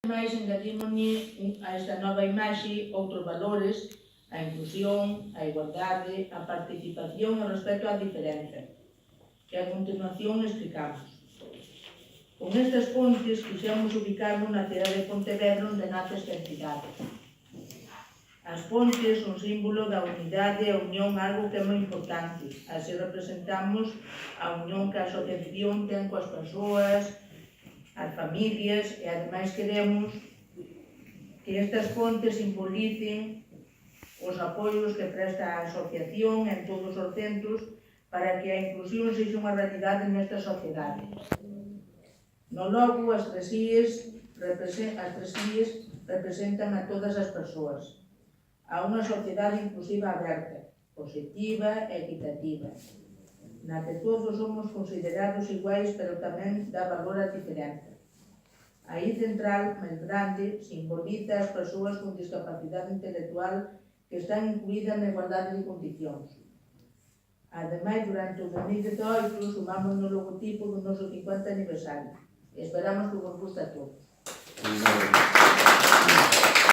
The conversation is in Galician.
Mais engadímoslle a esta nova imaxe outros valores, a inclusión, a igualdade, a participación e o respecto á diferenza, que a continuación explicamos. Con estas fontes quixemos ubicarnos na cidade de Pontevedra onde nace esta entidade. As fontes son símbolo da unidade e a unión, algo que é moi importante. Así representamos a unión que a asociación ten coas persoas, as familias, e ademais queremos que estas fontes simbolicen os apoios que presta a asociación en todos os centros para que a inclusión sexa unha realidade nesta sociedade. No logo, as tres íes representan a todas as persoas, a unha sociedade inclusiva aberta, positiva e equitativa, na que todos somos considerados iguais, pero tamén dá valor á diferenza. A I central, máis grande, simboliza as persoas con discapacidade intelectual que están incluídas na igualdade de condicións. Ademais, durante o 2018 sumamos no logotipo do noso 50 aniversario. Esperamos que vos guste a todos.